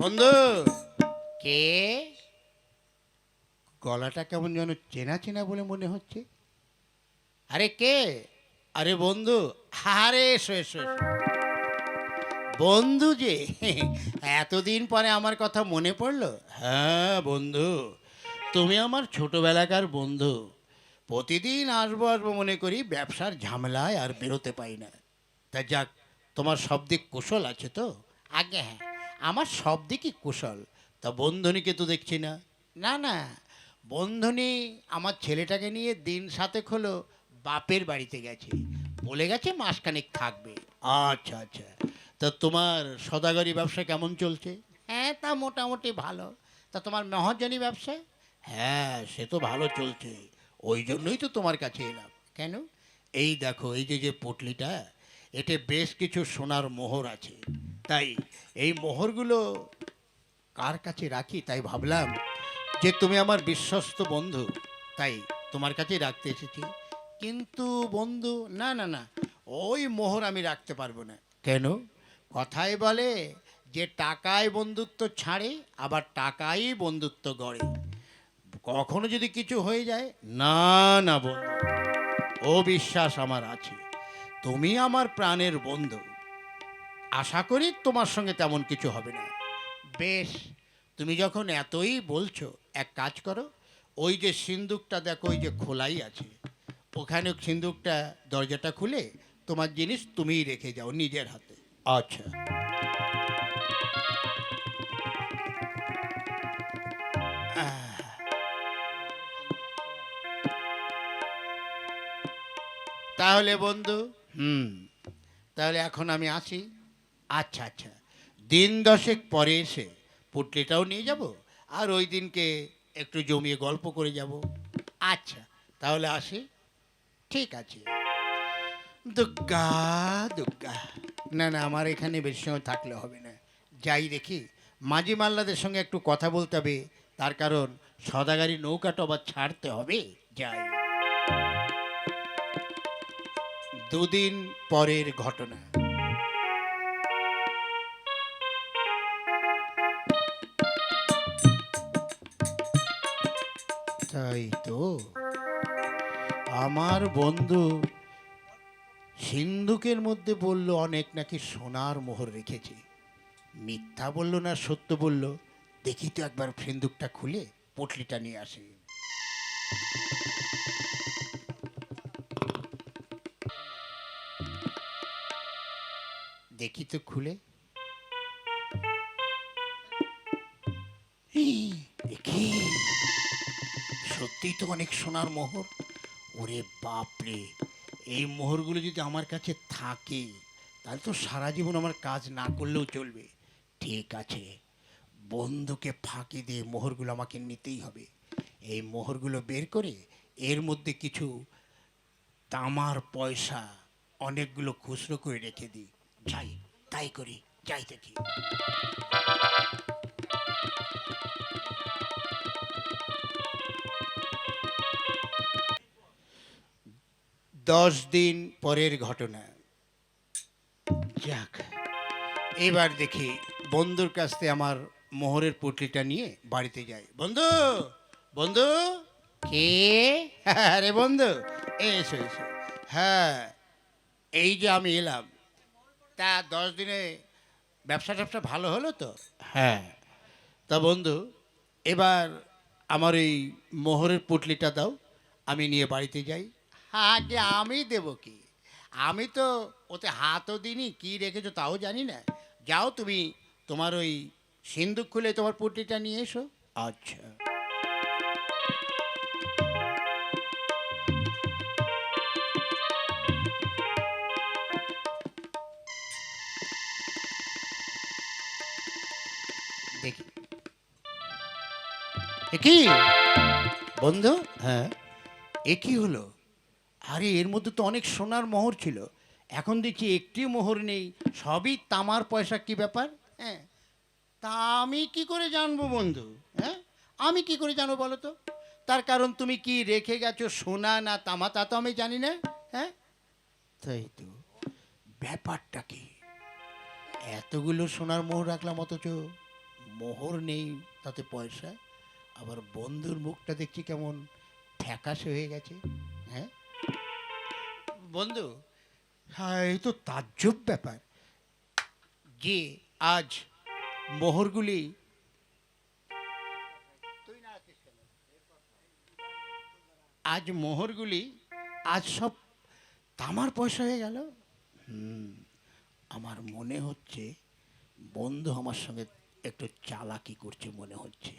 বন্ধু। কে? গলাটা কেমন যেন চেনা চেনা বলে মনে হচ্ছে। আরে কে? আরে বন্ধু। আরে এসো এসো এসো। বন্ধু যে এতদিন পরে আমার কথা মনে পড়লো। হ্যাঁ বন্ধু, তুমি আমার ছোটবেলাকার বন্ধু। প্রতিদিন আসবো আসবো মনে করি, ব্যবসার ঝামেলায় আর বেরোতে পাই না। তা যাক, তোমার সব দিক কুশল আছে তো? আগে হ্যাঁ, আমার সব দিকই কুশল। তা বন্ধনীকে তো দেখছি না। না না, বন্ধনী আমার ছেলেটাকে নিয়ে দিন 7 হলো বাপের বাড়িতে গেছে। বলে গেছে মাসখানেক থাকবে। আচ্ছা আচ্ছা। তা তোমার সদাগরি ব্যবসা কেমন চলছে? হ্যাঁ, তা মোটামুটি ভালো। তা তোমার মহাজনী ব্যবসা? হ্যাঁ, সে তো ভালো চলছে। ওই জন্যই তো তোমার কাছে এলাম। কেন? এই দেখো, এই যে যে পুঁটলিটা, এতে বেশ কিছু সোনার মোহর আছে। তাই এই মোহরগুলো কার কাছে রাখি তাই ভাবলাম যে তুমি আমার বিশ্বস্ত বন্ধু, তাই তোমার কাছেই রাখতে এসেছি। কিন্তু বন্ধু, না না না, ওই মোহর আমি রাখতে পারবো না। কেন? কথায় বলে যে টাকায় বন্ধুত্ব ছাড়ে, আবার টাকাই বন্ধুত্ব গড়ে। কখনো যদি কিছু হয়ে যায়, না না বন্ধু, ও বিশ্বাস আমার আছে। তুমি আমার প্রাণের বন্ধু, আশা করি তোমার সঙ্গে তেমন কিছু হবে না। বেশ, তুমি যখন এতই বলছো, এক কাজ করো, ওই যে সিন্দুকটা দেখো, ওই যে খোলাই আছে, ওখানে সিন্দুকটা দরজাটা খুলে তোমার জিনিস তুমিই রেখে যাও নিজের হাতে। আচ্ছা। তাহলে বন্ধু, হুম, তাহলে এখন আমি আসি। আচ্ছা আচ্ছা, দিন 10 পরে এসে পুটলিটাও নিয়ে যাব, আর ওই দিনকে একটু জমিয়ে গল্প করে যাব। আচ্ছা, তাহলে আসি। ঠিক আছে। দুগ্গা দুগ্গা। না না, আমার এখানে বেশি সময় থাকলে হবে না। যাই দেখি, মাঝি মাল্লাদের সঙ্গে একটু কথা বলতে হবে। তার কারণ সদাগারি নৌকাটা আবার ছাড়তে হবে। যাই। 2 দিন পরের ঘটনা। তাই তো, আমার বন্ধু সিন্ধুকের মধ্যে বলল অনেক নাকি সোনার মোহর রেখেছে। মিথ্যা বলল না সত্য বলল, দেখি তো একবার সিন্ধুকটা খুলে পটলিটা নিয়ে আসি। দেখি তো খুলে। এই, দেখি, সত্যি তো অনেক সোনার মোহর। ওরে বাপরে, এই মোহরগুলো যদি আমার কাছে থাকে, তাহলে তো সারা জীবন আমার কাজ না করলেও চলবে। ঠিক আছে, বন্ধুকে ফাঁকি দিয়ে মোহরগুলো আমাকে নিতেই হবে। এই মোহরগুলো বের করে এর মধ্যে কিছু তামার পয়সা অনেকগুলো খুচরো করে রেখে দিই। যাই, তাই করি। যাই দেখি। 10 দিন পরের ঘটনা। যাক, এবার দেখি বন্ধুর কাছ থেকে আমার মোহরের পুটলিটা নিয়ে বাড়িতে যাই। বন্ধু, বন্ধু। কে? আরে বন্ধু, এসো এসো। হ্যাঁ, এই যে আমি এলাম। তা 10 দিনে ব্যবসা ট্যাবসা ভালো হলো তো? হ্যাঁ। তা বন্ধু, এবার আমার এই মোহরের পুটলিটা দাও, আমি নিয়ে বাড়িতে যাই। আগে আমি দেব কি? আমি তো ওতে হাতও দিইনি, কি রেখেছো তাও জানি না। যাও তুমি, তোমার ওই সিন্দুক খুলে তোমার পুটলিটা নিয়ে এসো। আচ্ছা। দেখি। এ কি বন্ধু? হ্যাঁ, এ কি হলো? আরে এর মধ্যে তো অনেক সোনার মোহর ছিল, এখন দেখছি একটি মোহর নেই, সবই তামার পয়সা। কি ব্যাপার? হ্যাঁ, তা আমি কি করে জানবো বন্ধু? হ্যাঁ, আমি কি করে জানবো বলো তো? তার কারণ তুমি কি রেখে গেছো, সোনা না তামা, তা তো আমি জানি না। হ্যাঁ, তাই তো, ব্যাপারটা কি? এতগুলো সোনার মোহর রাখলাম, অথচ মোহর নেই তাতে পয়সা, আবার বন্ধুর মুখটা দেখছি কেমন ফ্যাকাশে হয়ে গেছে। হ্যাঁ বন্ধু, হ্যাঁ এই তো তাজ্জব ব্যাপার যে আজ মোহরগুলি আজ মোহরগুলি আজ সব তামার পয়সা হয়ে গেল। আমার মনে হচ্ছে বন্ধু আমার সঙ্গে একটু চালাকি করছে মনে হচ্ছে।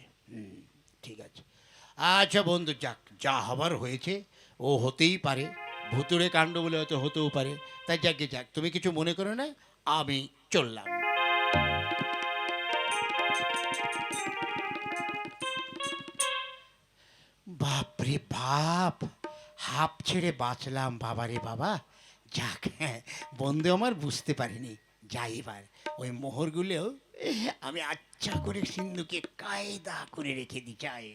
ঠিক আছে, আচ্ছা বন্ধু, যাক, যা হবার হয়েছে, ও হতেই পারে, ভুতুড়ে কাণ্ড বলে হয়তো হতেও পারে, তাই যাকে যাক, তুমি কিছু মনে করো না, আমি চললাম। বাপরে বাপ, হাঁপ ছেড়ে বাঁচলাম বাবারে বাবা। যাক, হ্যাঁ, বন্ধু আমার বুঝতে পারিনি। যাই এবার ওই মোহরগুলো আমি আচ্ছা করে সিন্ধুকে কায়দা করে রেখে দিই। চাই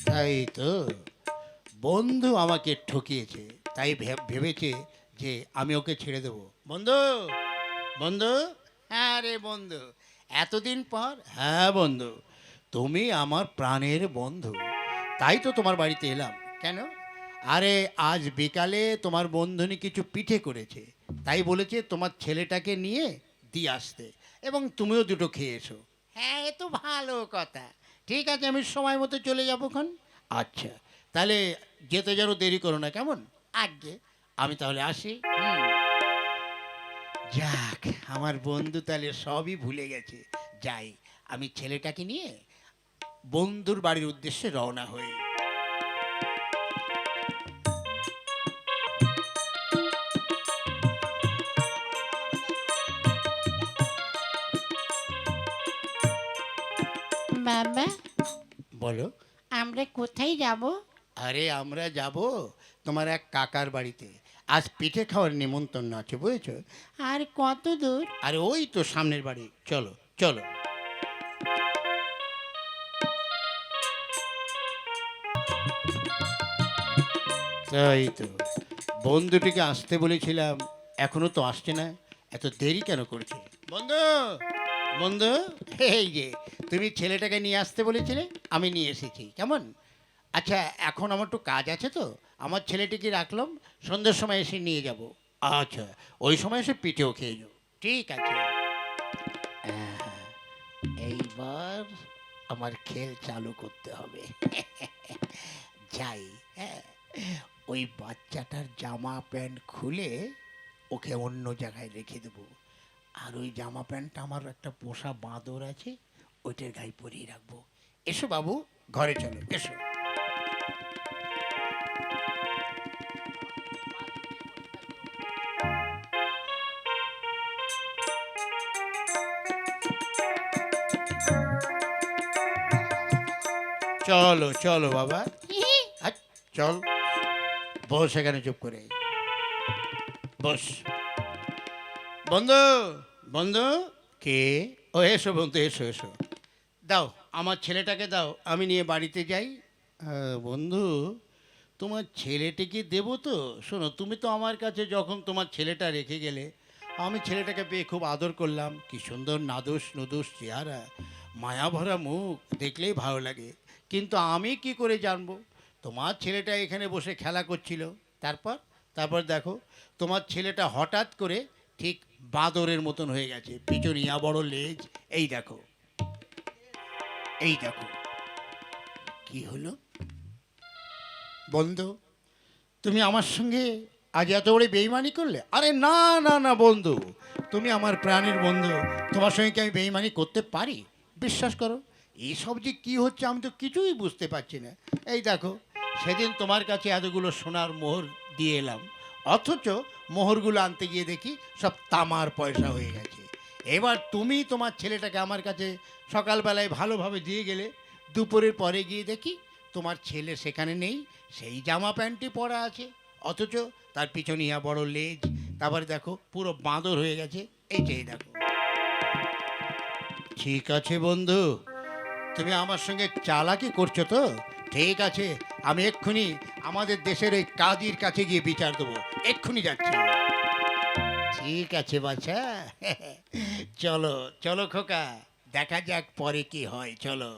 তাই তো, বন্ধু আমাকে ঠকিয়েছে, তাই ভেবেছে যে আমি ওকে ছেড়ে দেবো। বন্ধু, বন্ধু, হ্যাঁ রে বন্ধু, এতদিন পর। হ্যাঁ বন্ধু, তুমি আমার প্রাণের বন্ধু, তাই তো তোমার বাড়িতে এলাম। কেন? আরে আজ বিকালে তোমার বন্ধুনি কিছু পিঠে করেছে, তাই বলেছে তোমার ছেলেটাকে নিয়ে দিয়ে আসতে, এবং তুমিও দুটো খেয়ে এসো। হ্যাঁ, এ তো ভালো কথা। ঠিক আছে, আমি সময় মতো চলে যাবো খন। আচ্ছা, তাহলে যেতে যেন দেরি করো না, কেমন? আগে আমি তাহলে আসি। যাক, আমার বন্ধু তাহলে সবই ভুলে গেছে। যাই, আমি ছেলেটাকে নিয়ে বন্ধুর বাড়ির উদ্দেশ্যে রওনা হই। বাবা, বলো। আমরা কোথায় যাব? আরে আমরা যাব তোমার এক কাকার বাড়িতে, আজ পিঠে খাওয়ার নিমন্ত্রণ আছে, বুঝেছো? আর কত দূর? আরে ওই তো সামনের বাড়ি, চলো চলো। তাই তো, বন্ধুটিকে আসতে বলেছিলাম, এখনো তো আসছে না, এত দেরি কেন করছে? বন্ধু, বন্ধু, এই যে তুমি ছেলেটাকে নিয়ে আসতে বলেছিলে, আমি নিয়ে এসেছি, কেমন? আচ্ছা, এখন আমার একটু কাজ আছে তো, আমার ছেলেটিকে রাখলাম, সন্ধ্যের সময় এসে নিয়ে যাব। আচ্ছা, ওই সময় এসে পিঠেও খেয়ে যাও। ঠিক আছে। এইবার আমার খেল চালু করতে হবে। যাই, হ্যাঁ, ওই বাচ্চাটার জামা প্যান্ট খুলে ওকে অন্য জায়গায় রেখে দেবো, আর ওই জামা প্যান্টটা আমার একটা পোষা বাঁদর আছে, ওইটার গায়ে পরিয়ে রাখবো। এসো বাবু, ঘরে চলো, এসো। চলো চলো বাবা, আচ্ছা, চল, বস এখানে চুপ করে, বস। বন্ধু, বন্ধু, কে? ও এসো বন্ধু, এসো এসো, দাও আমার ছেলেটাকে দাও, আমি নিয়ে বাড়িতে যাই। বন্ধু, তোমার ছেলেটিকে দেবো তো? শোনো, তুমি তো আমার কাছে যখন তোমার ছেলেটা রেখে গেলে, আমি ছেলেটাকে পেয়ে খুব আদর করলাম, কি সুন্দর নাদুস নুদুস চেহারা, মায়া ভরা মুখ, দেখলেই ভালো লাগে। কিন্তু আমি কি করে জানবো তোমার ছেলেটা এখানে বসে খেলা করছিল? তারপর তারপর দেখো, তোমার ছেলেটা হঠাৎ করে ঠিক বাঁদরের মতন হয়ে গেছে, পিছনিয়া বড় লেজ, এই দেখো, এই দেখো। কি হলো বন্ধু, তুমি আমার সঙ্গে আজ এত বড় বেইমানি করলে? আরে না না না বন্ধু, তুমি আমার প্রাণের বন্ধু, তোমার সঙ্গে কি আমি বেইমানি করতে পারি? বিশ্বাস করো, এইসব যে কী হচ্ছে আমি তো কিছুই বুঝতে পারছি না। এই দেখো, সেদিন তোমার কাছে এতগুলো সোনার মোহর দিয়ে এলাম, অথচ মোহরগুলো আনতে গিয়ে দেখি সব তামার পয়সা হয়ে গেছে। এবার তুমি তোমার ছেলেটাকে আমার কাছে সকালবেলায় ভালোভাবে দিয়ে গেলে, দুপুরের পরে গিয়ে দেখি তোমার ছেলে সেখানে নেই, সেই জামা প্যান্টটি পরা আছে, অথচ তার পিছনে ইয়া বড় লেজ, তারপরে দেখো পুরো বাঁদর হয়ে গেছে, এই যে এই দেখো। ঠিক আছে বন্ধু, তুমি আমার সঙ্গে চালাকি করছো তো? ঠিক আছে, আমি এক্ষুনি আমাদের দেশের ওই কাজীর কাছে গিয়ে বিচার দেবো, এক্ষুনি যাচ্ছি। ঠিক আছে বাছা। চলো চলো খোকা, দেখা যাক পরে কি হয়, চলো।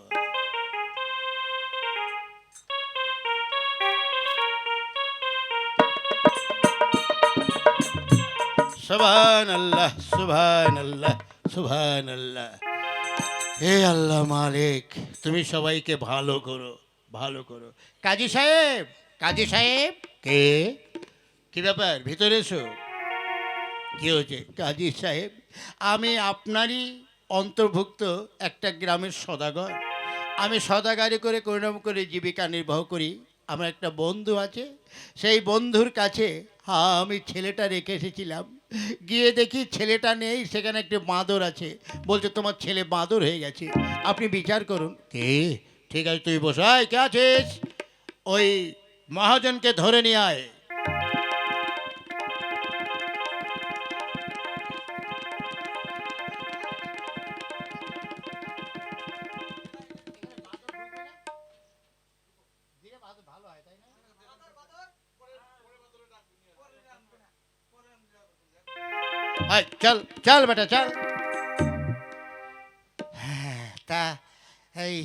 সুবহান আল্লাহ, সুবহান আল্লাহ, সুবহান আল্লাহ। হে আল্লাহ মালিক, তুমি সবাইকে ভালো করো, ভালো করো। কাজী সাহেব, কাজী সাহেব। কে? কি ব্যাপার, ভিতরে এসো। কি হয়েছে কাজী সাহেব? আমি আপনারই অন্তর্ভুক্ত একটা গ্রামের সদাগর। আমি সদাগারি করে পরিণাম করে জীবিকা নির্বাহ করি। আমার একটা বন্ধু আছে, সেই বন্ধুর কাছে আমি ছেলেটা রেখে এসেছিলাম। গিয়ে দেখি ছেলেটা নেই, সেখানে একটি বাঁদর আছে। বলছে তোমার ছেলে বাঁদর হয়ে গেছে, আপনি বিচার করুন। কে? ঠিক আছে তুই বসাই, কে আছিস? ওই মহাজনকে ধরে নিয়ে আয়। আয়, চল চল বেটা চল। হ্যাঁ, তা এই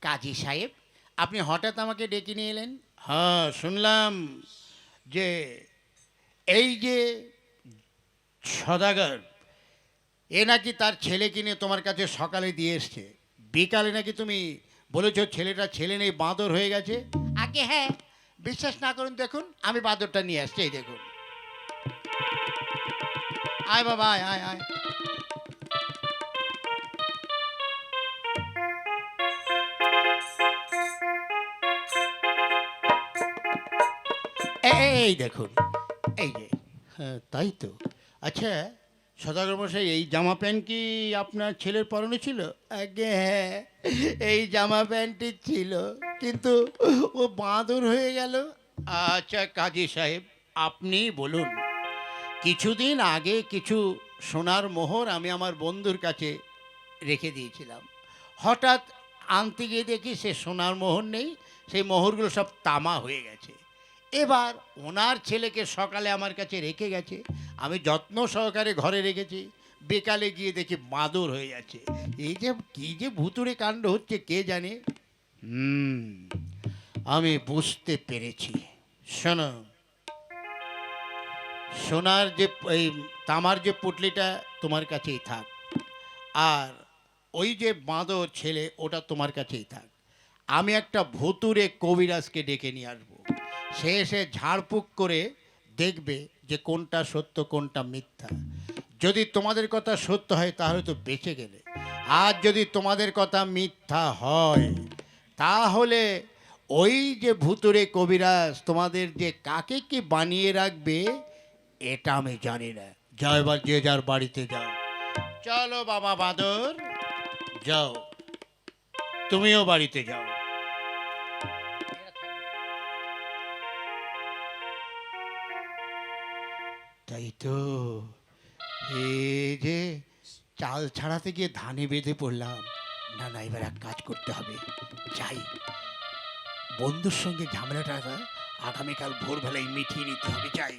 কাজী সাহেব, আপনি হঠাৎ আমাকে ডেকে নিয়ে এলেন? হ্যাঁ, শুনলাম যে এই যে সদাগর, এ নাকি তার ছেলে কিনে তোমার কাছে সকালে দিয়ে এসছে, বিকালে নাকি তুমি বলেছো ছেলেটা ছেলে নেই, বাঁদর হয়ে গেছে। আগে হ্যাঁ, বিশ্বাস না করুন দেখুন, আমি বাঁদরটা নিয়ে আসছি, এই দেখুন। আয় বাবা, আয় আয় আয়। এই দেখুন, এই যে। হ্যাঁ তাই তো। আচ্ছা সদাগর মশাই, এই জামা প্যান্ট কি আপনার ছেলের পরনে ছিল? আগে হ্যাঁ, এই জামা প্যান্টটি ছিল, কিন্তু ও বাঁদর হয়ে গেল। আচ্ছা কাজী সাহেব, আপনি বলুন, কিছুদিন আগে কিছু সোনার মোহর আমি আমার বন্ধুর কাছে রেখে দিয়েছিলাম। হঠাৎ আনতে গিয়ে দেখি সে সোনার মোহর নেই, সেই মোহরগুলো সব তামা হয়ে গেছে। এবার ওনার ছেলেকে সকালে আমার কাছে রেখে গেছে, আমি যত্ন সহকারে ঘরে রেখেছি, বিকালে গিয়ে দেখি বাঁদর হয়ে যাচ্ছে। এই যে কী যে ভুতুড়ে কাণ্ড হচ্ছে কে জানে। হুম, আমি বুঝতে পেরেছি। শোনো, সোনার যে এই তামার যে পুটলিটা তোমার কাছেই থাক, আর ওই যে বাঁদর ছেলে ওটা তোমার কাছেই থাক। আমি একটা ভুতুরে কবিরাজকে ডেকে নিয়ে আসবো, সে এসে ঝাড়ফুঁক করে দেখবে যে কোনটা সত্য কোনটা মিথ্যা। যদি তোমাদের কথা সত্য হয় তাহলে তো বেঁচে গেলে, আর যদি তোমাদের কথা মিথ্যা হয় তাহলে ওই যে ভুতুরে কবিরাজ তোমাদের যে কাকে কি বানিয়ে রাখবে এটা আমি জানি না। যাও এবার যে যার বাড়িতে যাও। চলো বাবা বাদর, যাও, তুমিও বাড়িতে যাও। তাই তো, এই যে চাল ছাড়াতে গিয়ে ধানে বেঁধে পড়লাম। না না, এবার এক কাজ করতে হবে, যাই, বন্ধুর সঙ্গে ঝামেলাটা আগামীকাল ভোরবেলায় মিটিয়ে নিতে হবে, যাই।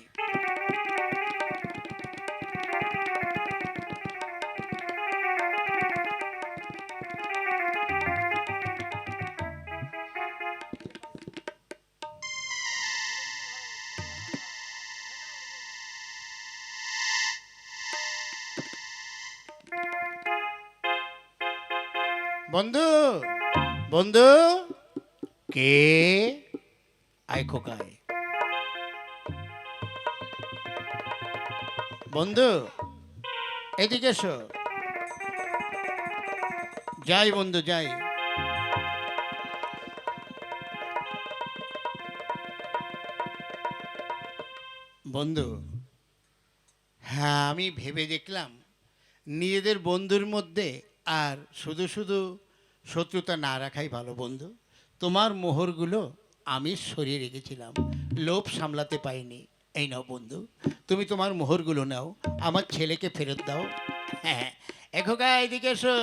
বন্ধু, বন্ধু। কে? আয় খোকায়। বন্ধু, এদিকে এসো। যাই বন্ধু যাই। বন্ধু, হ্যাঁ আমি ভেবে দেখলাম নিজেদের বন্ধুর মধ্যে আর শুধু শুধু শত্রুতা না রাখাই ভালো। বন্ধু, তোমার মোহরগুলো আমি সরিয়ে রেখেছিলাম, লোভ সামলাতে পারিনি। এই নাও বন্ধু, তুমি তোমার মোহরগুলো নাও, আমার ছেলেকে ফেরত দাও। হ্যাঁ, এখোকা এদিকে এসো।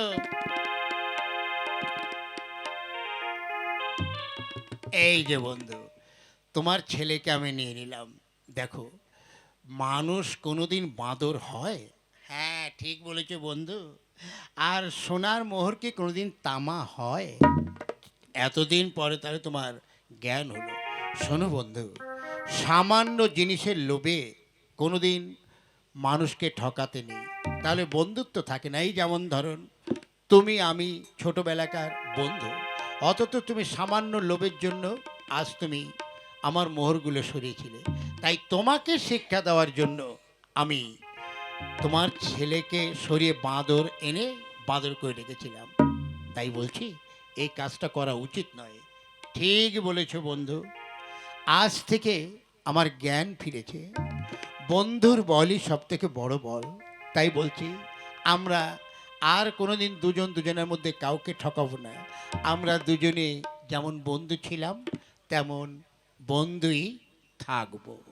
এই যে বন্ধু, তোমার ছেলেকে আমি নিয়ে নিলাম। দেখো, মানুষ কোনোদিন বাঁদর হয়? হ্যাঁ, ঠিক বলেছো বন্ধু। আর সোনার মোহর কি কোনোদিন তামা হয়? এতদিন পরে তাহলে তোমার জ্ঞান হলো। শোনো বন্ধু, সামান্য জিনিসের লোভে কোনোদিন মানুষকে ঠকাতে নেই, তাহলে বন্ধুত্ব থাকে না। এই যেমন ধরুন, তুমি আমি ছোটবেলাকার বন্ধু, অথচ তুমি সামান্য লোভের জন্য আজ তুমি আমার মোহরগুলো সরিয়েছিলে। তাই তোমাকে শিক্ষা দেওয়ার জন্য আমি তোমার ছেলেকে সরিয়ে বাঁদর এনে বাঁদর করে রেখেছিলাম। তাই বলছি, এই কাজটা করা উচিত নয়। ঠিক বলেছো বন্ধু, আজ থেকে আমার জ্ঞান ফিরেছে। বন্ধুর বলই সব থেকে বড় বল। তাই বলছি, আমরা আর কোনোদিন দুজন দুজনের মধ্যে কাউকে ঠকাবো না। আমরা দুজনে যেমন বন্ধু ছিলাম তেমন বন্ধুই থাকবো।